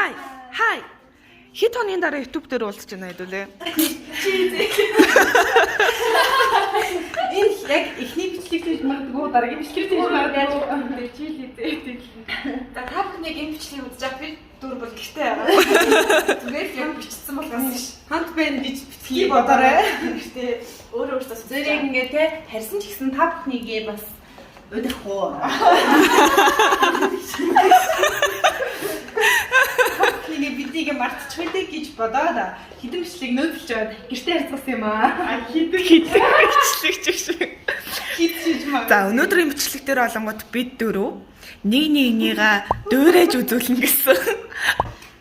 Хай. Хэд хоногийн дараа YouTube дээр уулзч байна хэдүүлээ. Энэ яг ихний бичлэг хийж магадгүй дараагийн бичлэг хийж магадгүй чи л хийдэг. За та бүхнийг энэ бичлэгийг үзэж авах би дүр бол гэртээ байгаа. Зүгээр л яг бичсэн болгосон ш. Хант байна гэж битгий бодоорой. Гэртээ өөрөө Зэрэг ингээ те харьсан ч гэсэн та бүхнийгээ бас удирх уу. Тэнийг бидийг мартчихвэ гэж бодоод хідэн бичлэг нөөдлөж аваад гэртээ харьцсан юм аа. Хідэн бичлэг ч шиг. Хидчиж маа. За өнөөдрийн бичлэг дээр олонгод бид дөрөв нэгнийгаа дуурайж үзүүлнэ гэсэн.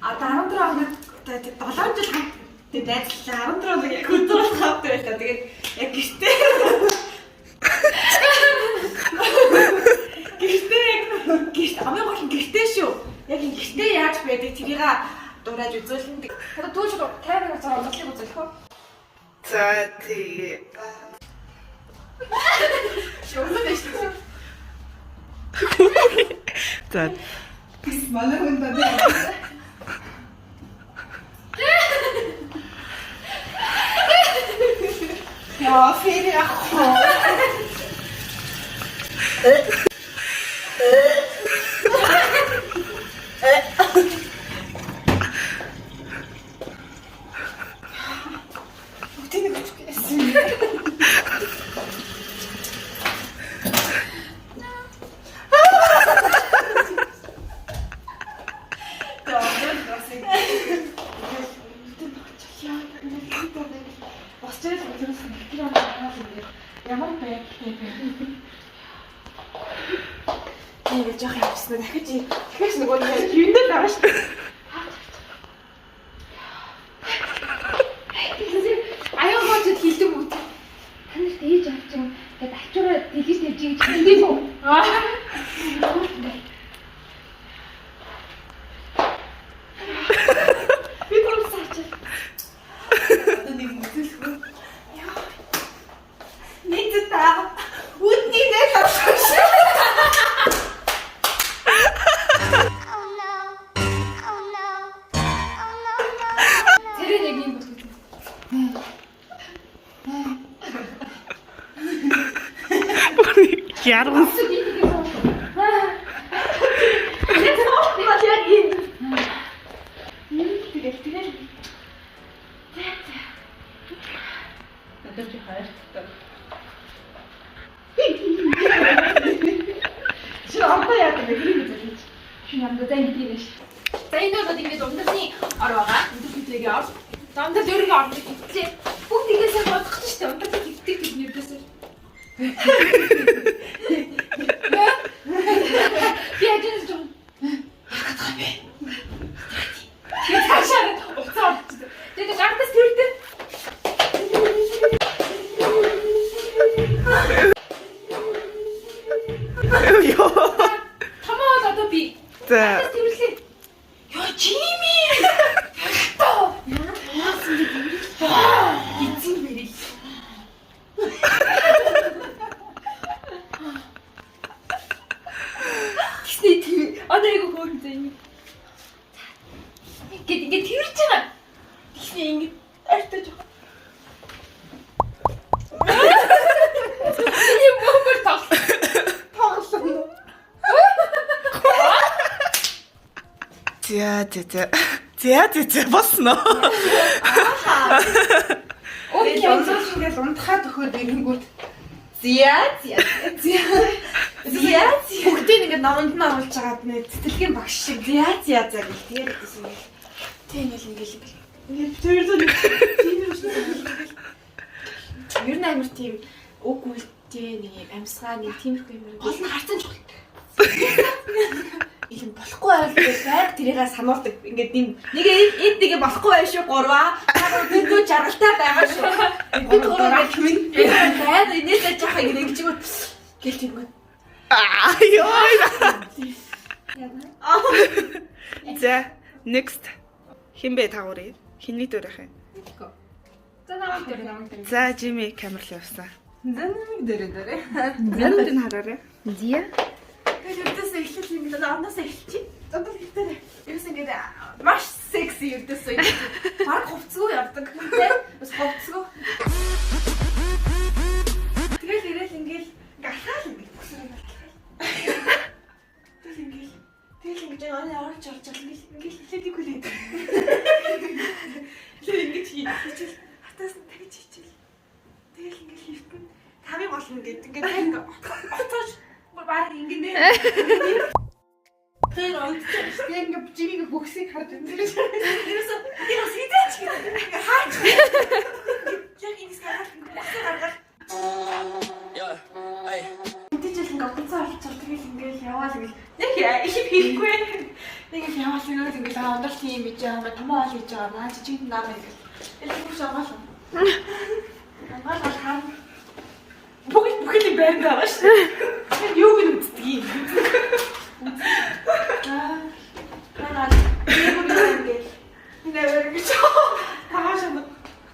А 14 хоног 7 жил хамт тэгээд найзлаа 14 хоног яг өдөр хамт байлаа. Тэгээд яг гэртээ амын гол нь гэртээ шүү. Яг энэ гэртээ яаж байдаг тэрийг дуурайж үзүүлнэ. Тэгээд түүш камераар цаа онцлог үзүүлэх үү? За тий. Шоглоо дэш. За Манай хүн байна. Яа, фэри ахоо. Утины гүчгээс. Ямар байх вэ? Нэг жоох явсан дахиж нөгөө юундээ байгаа шүү дээ. Аяа гоцод хилдэг үү? Танаас ээж авч юм. Тэгээд ачаараа дэлгэж тавьж гэж хэлдэг үү? Би төрсөж. Одоо нэг үзүүлэх үү? Нэг таа. Үдний нэг авчих. Тэр яг юм болов. яруу. Одоо чи хайртай. Чи одоо яа гэдэг юм бэ? Шинэ амд зэн хийлээш. За энэ бол ингээд ундрын ор байгаа. Өндөр хөтлөгийн ор. Дандаа дөрвөн ор гэвчлээ. Бүгд тийгээсээ бодох ч шүү дээ. Ундрын хитдэг гэж нэрдээсээ. Би ажиж юм. Хатгаа бэ. Тэгээд цаашаа уцаа орчихсон. Тэгээд гартас төрдөө. Ёо. Тамаа одоо би. За Тэрлээ. Ёо Жими. Эцэг мэрий. Тэсний тийм одоо яг хөөрн зэн. Ингээд тэрч байгаа. Тэсний ингээд артаж байгаа. Ийм бомбер тоглосон. За босно. Тэгээд онцлог ингээд унтахад өгөхөд ирэнгүүт зяа. Бүгдийг ингээд номонд нь оруулж байгаад нэ цэцлэгийн багш шиг зяа гэх тэгээд гэсэн юм. Тийм л ингээд төрөлөө тийм юм шиг. Ер нь амар тийм үг үлдээ нэг амьсгаа нэг тиймэрхүү юм. Гол нь харцсан чухал. Ийм болохгүй байлгүй байг тэрийгээ сануулдаг. Ингээд нэг эднийгээ болохгүй байх шүү гурваа. Тэндүү жаргалтай байгаа шүү. Би гурваа минь байгаад инээсээ жахаа ингэ чигөө гэл тийм. Ёо. За next хинбэ тагуурыг хиний дөрөх юм. За намайг дээр. За Жими камер л явсан. За намайг дөрөө. Занууд нь хараарай. Зия. Тэгээд өвдөс эхлэл ингэ орноос эхэлчих. Одоо ихтэй. Юус ингэ маш ердөөсөө баг хувцгүй явдаг. Тэ? Бас хувцгүй. Тэгэл ирээл ингээл гахаал ингээл бүсрэг батлаа. Тэгэл ингэж орж ингээл хэлээдэг хүлээд. Тэгэл ингэж хийчихэл хатаас нь тавьж хийчихэл. Тэгэл ингээл хийвтэн тавыг болно гэдэг. Ингээд отооч баг ингэнэ. Тэр онцгой ингээд жимиг бүксийг харж байна. Тэрээс хизээч хаач. Яг ингэж гараад. Яа. Ай. Тэжил ингээд онцгой олцоо тэгэл ингээл яваал ингээл яг их хийхгүй. Нэг их яваал ингээл ондрол юм гэж байгаа томоо ол гэж байгаа. Наа жижиг нам ингээл. Элэг биш аваал. Аваал хаа. Бүхэл байранд байгаа шүү. Юу гэж үздэг юм. Манайд юу гэж нэр гэж таашаа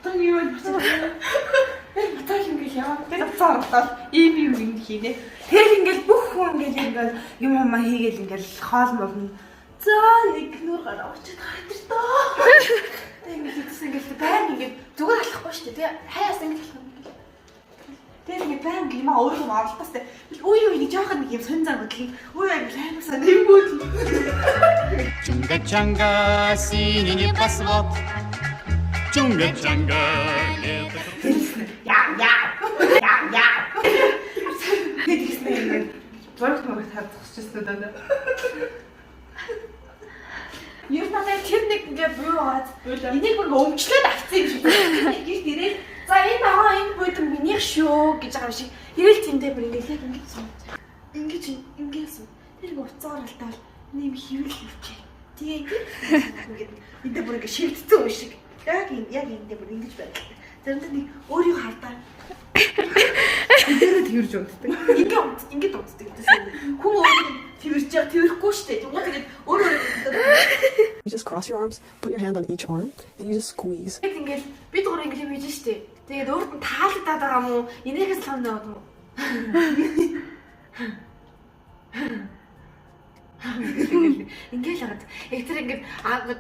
тань юу гэж батал ингээл яваад цаартал ийм юм хийнэ. Тэр ингээл бүх хүн ингээл юм хийгээл ингээл хоол мовно. За нэг нөр гараа очиж гардаг тоо. Ингээл хийсэн ингээл баян ингээл зүгээр алахгүй шүү дээ. Хаяас ингээл тэр нэг баян юм өөрөө оролдоос тэ үе нэг жоохон нэг юм сонь зан бодлоо үе аймагсаа нэмгүүл Чунга-чанга синий пасвот Чунга-чанга яа тэгснэ борт морт хадчихсан даа Юу надад тэр нэг ингээ буйгаад энийг бүр өмчлөөд авцсан юм шиг гэрт ирээд за энэ буудан минийх шүү гэж байгаа юм шиг ирээл тэндээ бүр ингээ яг ингэ сууж ингэсэн тэр уцаар алтаал нэм хөвөл хөвчээ тэгээ ингээ эндээ бүр ингээ шивдсэн юм шиг яг эндээ бүр ингэж байдаг заримдаа нэг өөрийгөө хардаа тэрээр тэрж унтдаг. Ингээд унтдаг гэсэн. Хүн өөрийгөө тэрхгүй шүү дээ. Тэгээд өөрөө You just cross your arms, put your hand on each arm, and you just squeeze. ингээд бид гурав ингээд хийж шүү дээ. Тэгээд өөрт нь таалагдаад байгаа юм уу? Энийгээс л хамнаа юм уу? Ингээд л хараад. Яг тэр ингээд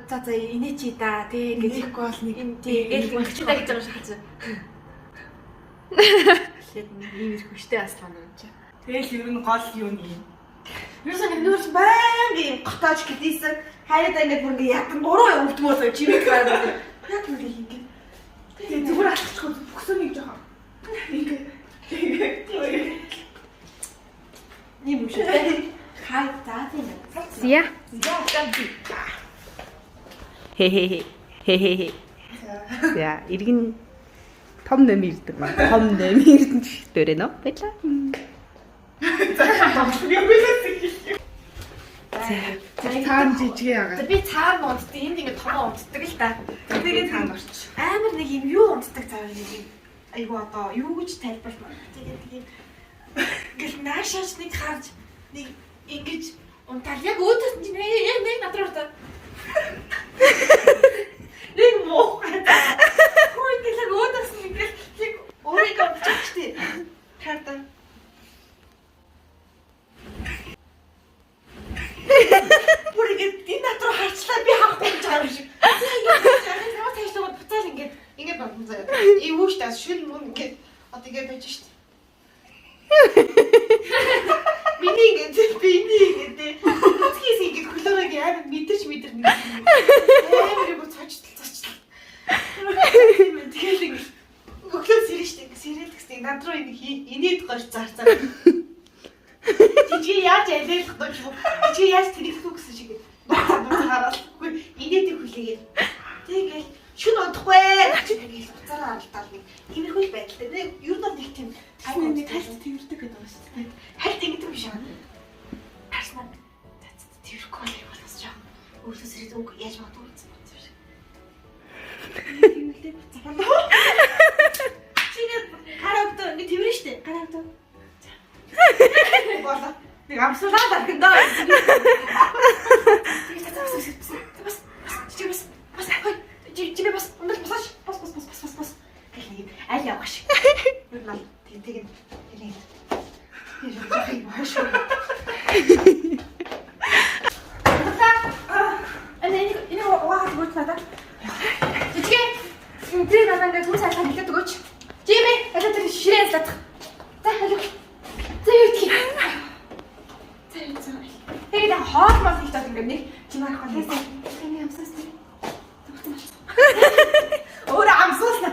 за инээ чи да тий ингээд Тэгэхгүй бол нэг юм тэгээд чи да гэж байгаа шиг хацаа. Тэгээд ийм их хүчтэй аслаа юм чи. тэгэл ер нь гол юу юм. Юусан нүүрс баян юм готоож гэдээсэн хайраа ингээд бүр ингээд ядан дуруу өвдмөөс чимэг гараад яг нэг ингээд Тэгээ зүгээр алчихгүй бүксөн нэг жоохон. ийм юм шиг хай заа тийм. Зя. Хе. За, иргэн том нэмэр ирдэг маа. Том нэмэр ирдэг дөөрэ нөө. Баярлаа. Цаан жижиг яагаад. Би цаан унтдаг, энд ингээд том унтдаг л та. Тэгээд цаан орч. Амар нэг юм юу унтдаг цаан нэг юм. Айгу одоо юу гэж тайлбарлах вэ? Тэгээд гэл наашаач нэг харж нэг ингэж унтал яг өөдөөс нь яг нэг надруу та. Нэг муу. Хөө ингэж яг өөдөөс нь ингэж яг өөрийгөө биччихтэй. Харта. Бүрийгээ энэ надруу харчлаа би хавахгүй гэж байгаа юм шиг. Яг тааштай буцаал ингээд бодсон заяа. Ивүүш тас шүн мөн ингээд одоо ингээд байж штт. Миний ингээд бүцгийс ингээд хөлөөрөө амар мэдэрч нэг. Амар бүр цочтол. Тэгээд ингээд өглөө сэрэн штт ингээд сэрэл гэсэн надруу инээд гооч зарцаа. Жижиг яаж ялэх гэж юу? Жижиг яаж тэрэгдэх гэсэн шиг харахгүй инээдэг хүлээгээд тэгэл шүн унтахгүй тэгэл уцаараа алдаад нэг тиймэрхүү байдалтай. Нэг ер нь нэг тийм тайлт тэрдэг гэдэг юм шүү дээ. Хальт ингэдэг биш аа. Харснаа тэрхгүй байх болохоос жаа. Өөрөөс ирээд үг яаж магадгүй гэсэн юм шиг. Тиймэлээ буцаа. Чиний гарагт ингэ тэрвэр штэ. Гарагт. Болоо. Нэг амсуулаад аргандаа. Бас. Ундаг бас. Гэх аль явах шиг. Нурмал тэг. Энэ угаа бүгд надад Үгүй надаа ингээд хүн сайхан хэлээд өгөөч. Жими, аль тэр ширээн садах. За аль. За юу гэх юм. Тэгээд хоол мал их таад ингээд нэг чимээ авах гэсэн. Тэний амсаас. Өөр амсаас нэ.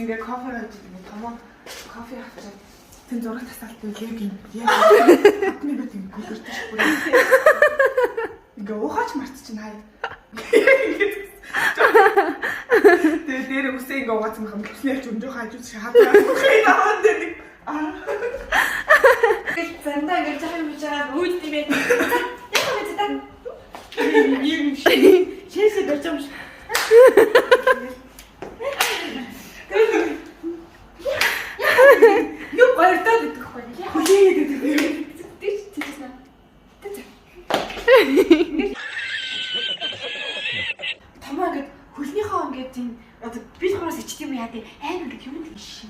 Ингээ кофе хийж ингээ томоо кофе авчаад тэн зураг тасаалт үлээг юм. Яа. Акны бит ингээ гүгэртэй бүр. Ингээ уухач мартчихна хай. Тэгээ дээр үсээ ингээ угаацсан юм гэснээр ч өнжөө хажууд шахаад хийнаа дээр нэг Зандаа ингээд жахын бичээд үүд тиймээ. Яг юм зү та. юм шээсээ дөрж юм. Юу гойртоод идэх вэ? Томоо ингээд хөлнийхөө ингээд тийм одоо би хороос ичдэг юм яа тий амар ингээд юм шиг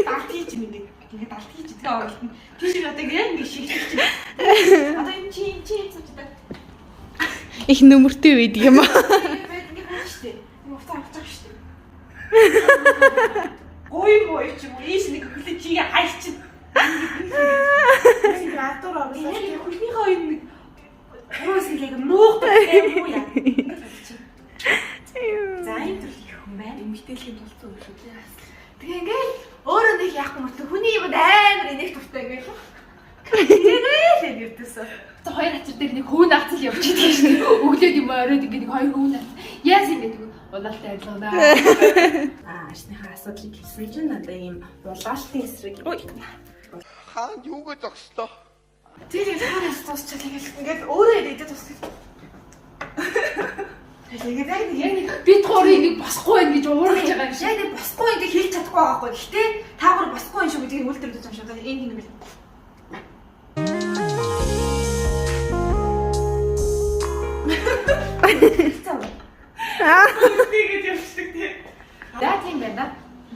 далт хийж минь ингээд далт хийж идэх ойлтон тийш одоо яг ингээд шигтэй одоо энэ чи цавчдаг Их нөмөртэй байдаг юм аа. ингээд байна штэ юм утаа авчих штэ ой чи ийш нэг хөлөө чигээ хайчих энэ ратор авсан хөлнийхөө юм нэг хороос ингээд нуугдаг юм уу яа За энэ төр их хүн байна. Эмэгтэйлийн тулцсан юм шүү дээ. Тэгээ ингээл өөрөө нэг яахгүй мөртөө хүний юм амар инех туртай ингээл. Тэгээд ирдээсөө. За хоёр хацар дээр нэг хөвн авцал явж идэг шүү дээ. Өглөөд юм оройд ингээ нэг хоёр хөвн авцал. Яас ингэ гэдэг улаалтай ажиллана. Арсныхаа асуудлыг хэлсэн чинь надаа ийм улаалтын эсрэг. Хаан юу гэж зогслоо? Тэгээд хаараас дуусчихлаа ингээл өөрөө идээд тусдаг. Тэгээд яг нэг Бид гурыг нэг босхгүй байх гэж уурах байгаа юм шиг. яг нэг босгүй ингээ хэлж чадахгүй байгаа байхгүй. Гэхдээ та гур босгүй юм шүү гэдгийг үлдэрдэж юм шиг. Энд ингэ бил. Тэгээд явчихдаг тий. За тийм байна.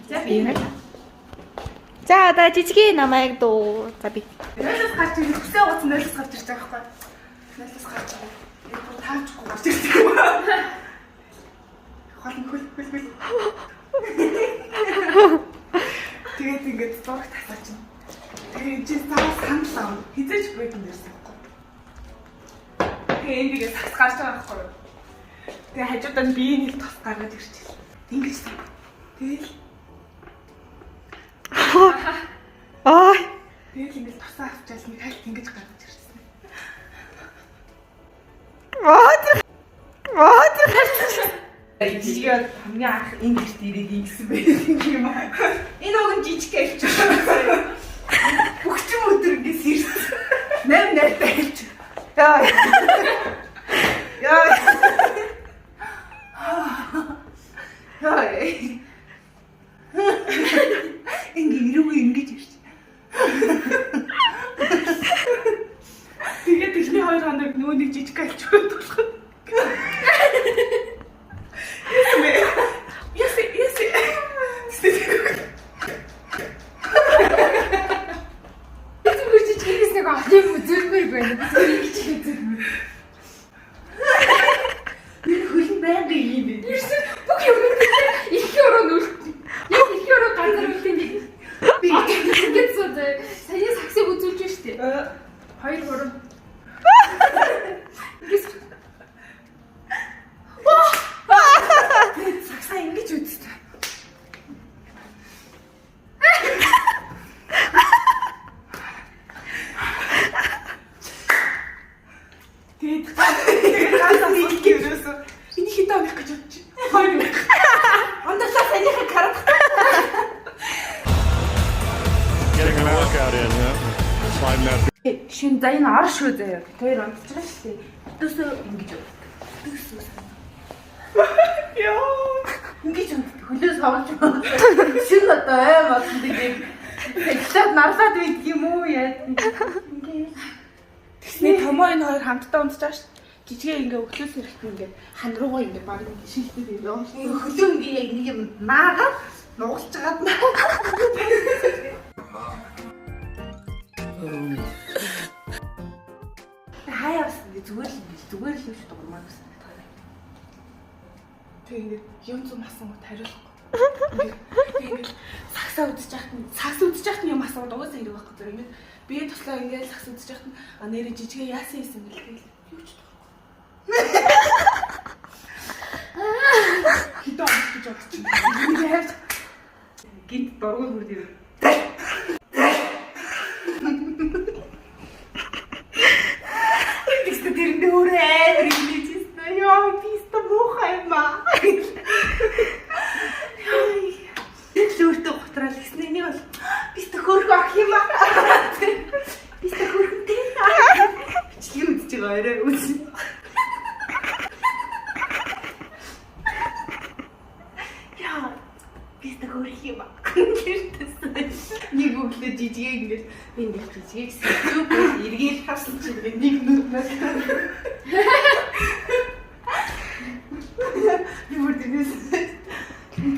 За би юм. За одоо жижигхэн намайг дуу. За би. Нойлос гарч ирэх хүсээ угац нойлос гарч ирж байгаа байхгүй. Нойлос гарч ирэх. Яг бүр таачгүй гарч ирдэг юм аа. Хол хөл. Тэгээд ингээд зураг тасаач. Тэгээд чи цаас хандлаа. Хизээч брэйк нэрсэн байхгүй. Тэгээд энд ингээд сакс гарч байгаа байхгүй. Тэгээд хажуудаа би нэг тус гаргаад ирчихсэн. Ингэж сан. Тэгэл Аа. тэгэл ингээд тусаа авчаал нэг хальт ингэж гараад ирчихсэн. Жижигэр хамгийн анх энэ гэрт ирээд ингэсэн байх юм аа. Энэ уг нь жижиг хэлж байгаа. Бүгчм өдөр ингээс ирсэн. 8 найртай хэлж. Яа. Яа. Ингээ ирүүгээ ингэж ирсэн. Тэгээд ихний хоёр хоног нөгөө нэг жижиг хэлж өгöd болох. Getting a workout in, sliding that. Шин за энэ ор шүү заяа. Тэр унтж байгаа шүү дээ. Төсөө ингэж өгдөг. Төсөө. Яа. Ингэж хөлөөс хавж байгаа. Шин одоо аим болсон тийм. Тэгтээ нарлаад байдаг юм уу яа. Тэгснэ томоо энэ хоёр хамтдаа унтж байгаа шүү. Жижигээ ингээ өглөөс ирэхдээ ингээ хан руугаа ингээ баг ингээ шилдэг юм. Хөлөө ингээ яг нэг юм наагаад нугалж байгаа даа. Хаяас зүгээр л юм биш. Зүгээр л юм шүү дээ гурмаа гэсэн. Тэгээд юм зам асуугаад хариулахгүй. Тэгээд сагсаа үдчих яхад юм асуугаад угаасаа хэрэг байхгүй зэрэг ингээд би туслаа ингээд сагс үдчих яхад нэрэ жижигээ яасан юм гэлээ. Юу ч хитаа гэж бодчих. Гинт дургуул бүр дээр. Бистэ тэрэндээ өөрөө религиэсна ёо бистэ муухай маа. Лүүртөө готрал гэснээр нэг бол бистэ хөргө ах юм аа. Бистэ хөргөнтэй. Чи юу гэж байгаа арай үз. Бистэ хөрх юм аа. Нэг өглөө жижигээ ингээд би нэг жижигээ гэсэн эргээл харсан чинь нэг нүднээс юу дэнэс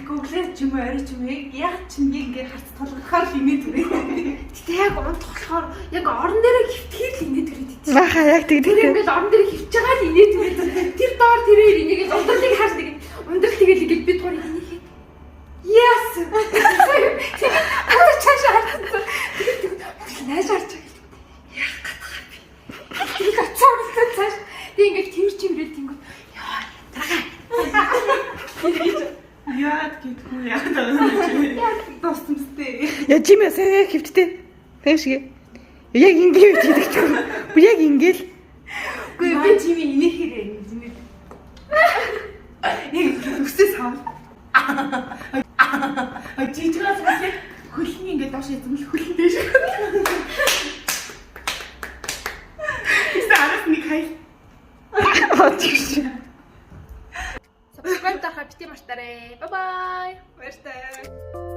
Google-ээр ч юм уу арай ч юм яг ч ингээд харц толгохоор инээд түрээ. Гэтэ яг унтах болохоор яг орон дээрээ хөвтгийр л инээд түрээд идсэн. Баха яг Тэр ингээд орон дээр хөвж байгаа л инээд түрээд. Тэр доор тэрээр инээгээд ундралыг хааш нэг ундрал тэгэл ингээд би туурыг инээхэд. Yes. Аа чааш харсан. Тэгээд нааш харж байгаа. Яах гатгаа би. Тэр ацаарсан цааш. Тэг ингээд тэр чимрэл тэнгүү. Яа, тараа. Яад гэдгүй яад байгаа. Яа, тостмстэй. Я жимээ сайн хөвттэй. Тэм шиг. Яг ингээд хийдэг. Би яг ингээд. Үгүй би чими инээхэрээ юм. Үсээ сав. Жижигээс яг хөлний ингээд доош эзэмл хөлн дэш. Эсвэл араас нэг хай. Subscribe та хапти мартаарай. Bye bye. Баяртай.